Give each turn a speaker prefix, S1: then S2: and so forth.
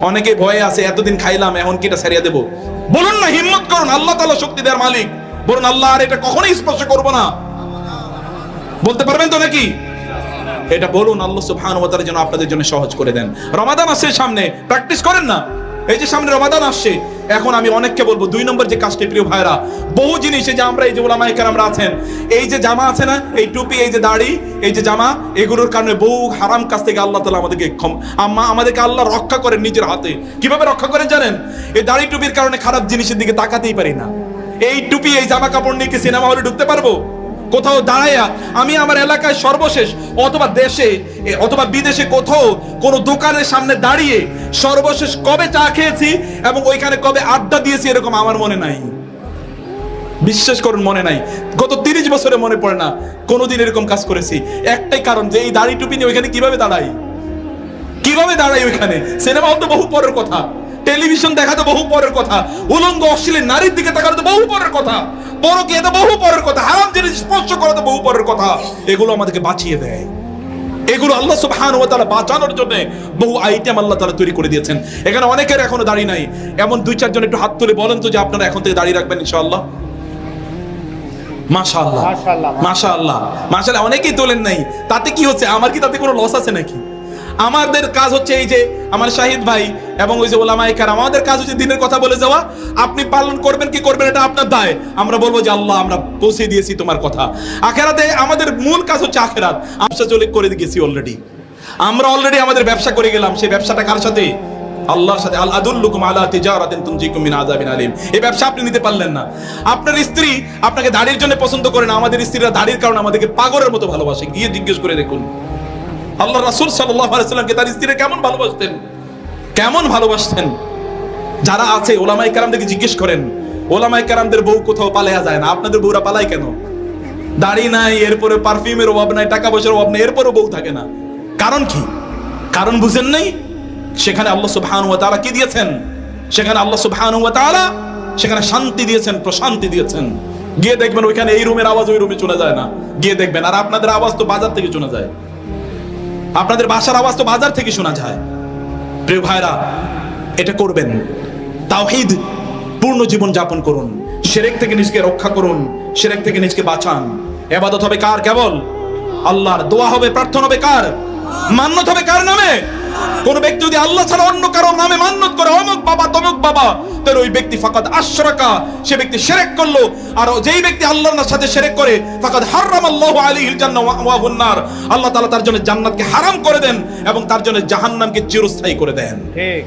S1: অনেকে ভয়ে আছে, এতদিন খাইলাম এখন কি এটা ছাড়িয়ে দেবো? বলুন না, হিম্মত করুন, আল্লাহ তাআলা শক্তি দেওয়ার মালিক। বলুন আল্লাহ আর এটা কখনোই স্পর্শ করবো না, বলতে পারবেন তো নাকি? এটা বলুন, আল্লাহ সুবহানাহু ওয়া তাআলা যেন আপনাদের জন্য সহজ করে দেন। রমাদান আসছে সামনে, প্র্যাকটিস করেন না। এই যে সামনে রমাদান আসছে, এখন আমি অনেককে বলবো 2 নম্বর যে কাজটি, প্রিয় ভাইরা, বহু জিনিস এই যে আমরা এই যে উলামায়ে কেরামরা আছেন, এই যে জামা আছে না, এই টুপি, এই যে দাড়ি, এই যে জামা, এগুলোর কারণে বহু হারাম কাজ থেকে আল্লাহ তাআলা আমাদেরকে আল্লাহ রক্ষা করেন নিজের হাতে। কিভাবে রক্ষা করেন জানেন? এই দাড়ি টুপির কারণে খারাপ জিনিসের দিকে তাকাতেই পারি না। এই টুপি, এই জামা কাপড় নিয়ে কি সিনেমা হলে ঢুকতে পারবো? কোথাও দাঁড়াইয়া আমি আমার এলাকায় সর্বশেষ অথবা দেশে অথবা বিদেশে কোথাও কোনো দোকানের সামনে দাঁড়িয়ে সর্বশেষ কবে চা খেয়েছি এবং ওইখানে কবে আড্ডা দিয়েছি এরকম আমার মনে নাই। বিশ্বাস করুন, মনে নাই। গত 30 বছরে মনে পড়ে না কোনোদিন এরকম কাজ করেছি। একটাই কারণ, যে এই দাড়ি টুপি নিয়ে ওইখানে কিভাবে দাঁড়াই ওইখানে। সিনেমা হল তো বহু পরের কথা, টেলিভিশন দেখা তো বহু পরের কথা, উলঙ্গ অশ্লীল নারীর দিকে তাকানো তো বহু পরের কথা, পরকীয়া তো বহু পরের কথা, হারাম জিনিস স্পর্শ করা তো বহু পরের কথা। এগুলো আমাদেরকে বাঁচিয়ে দেয়। এগুলো আল্লাহ সুবহানাহু ওয়া তাআলা বাঁচানোর জন্য বহু আইটেম আল্লাহ তাআলা তৈরি করে দিয়েছেন। এখানে অনেকের এখনো দাড়ি নাই, এমন 2-4 জন একটু হাত তুলে বলেন তো যে আপনারা এখন থেকে দাড়ি রাখবেন ইনশাআল্লাহ। মাশাআল্লাহ, মাশাআল্লাহ, মাশাআল্লাহ। অনেকেই তোলেন নাই, তাতে কি হচ্ছে? আমার কি তাতে কোনো লস আছে নাকি? আমাদের কাজ হচ্ছে এই যে আমার শাহিদ ভাই এবং ওই যে ওলামায়ে কেরাম, আমাদের কাজ হচ্ছে দিনের কথা বলে যাওয়া। আপনি পালন করবেন কি করবেন এটা আপনার দায়। আমরা বলবো যে আল্লাহ আমরা পৌঁছে দিয়েছি তোমার কথা। আখিরাতে আমাদের মূল কাজ হচ্ছে আখিরাত। আমরা চলে করে গেছি অলরেডি, আমরা অলরেডি আমাদের ব্যবসা করে গেলাম। সেই ব্যবসাটা কার সাথে? আল্লাহর সাথে। আল আদুল্লুকুম আলা তিজারাতিন তুনজিকুম মিন আযাবিন আলীম। এই ব্যবসা আপনি নিতে পারলেন না। আপনার স্ত্রী আপনাকে দাড়ির জন্য পছন্দ করে না, আমাদের স্ত্রীরা দাড়ির কারণে আমাদেরকে পাগলের মতো ভালোবাসে। গিয়ে জিজ্ঞেস করে দেখুন আল্লাহ রাসূল সাল্লাল্লাহু আলাইহি ওয়াসাল্লামকে তার স্ত্রীরা কেমন ভালোবাসতেন। যারা আছে ওলামায়ে কেরামদেরকে জিজ্ঞেস করেন, ওলামায়ে কেরামদের বউ কোথাও পালায়া যায় না, আপনাদের বউরা পালায় কেন? দাড়ি নাই, এরপরে পারফিউমের অভাব নাই, টাকা পয়সার অভাব নাই, এরপরে বউ থাকে না। কারণ কি? কারণ বুঝেন নাই? সেখানে আল্লাহ সুবহানাহু ওয়া তাআলা কি দিয়েছেন? সেখানে আল্লাহ সুবহানাহু ওয়া তাআলা সেখানে শান্তি দিয়েছেন, প্রশান্তি দিয়েছেন। গিয়ে দেখবেন ওইখানে এই রুমের আওয়াজ ওই রুমে চলে যায় না। গিয়ে দেখবেন। আর আপনাদের আওয়াজ তো বাজার থেকে শোনা যায়, আপনাদের বাসার আওয়াজ তো বাজার থেকে শোনা যায়। প্রিয় ভাইরা, এটা করবেন। তাওহীদ পূর্ণ জীবন যাপন করুন, শিরক থেকে নিজেকে রক্ষা করুন, শিরক থেকে নিজেকে বাঁচান। ইবাদত হবে কার? কেবল আল্লাহর। দোয়া হবে, প্রার্থনা হবে কার? মান্নত হবে কার নামে? কোন ব্যক্তি যদি আল্লাহ ছাড়া অন্য কারো নামে মান্নত করে, অমুক বাবা তমুক বাবা, তাহলে ওই ব্যক্তি ফাকাদ আশরাকা, সে ব্যক্তি শিরক করলো। আর যেই ব্যক্তি আল্লাহর সাথে শিরক করে, ফাকাদ হারামাল্লাহু আলাইহিল জান্নাহ ওয়া হুন নার, আল্লাহ তাআলা তার জন্য জান্নাতকে হারাম করে দেন এবং তার জন্য জাহান্নামকে চিরস্থায়ী করে দেন। ঠিক।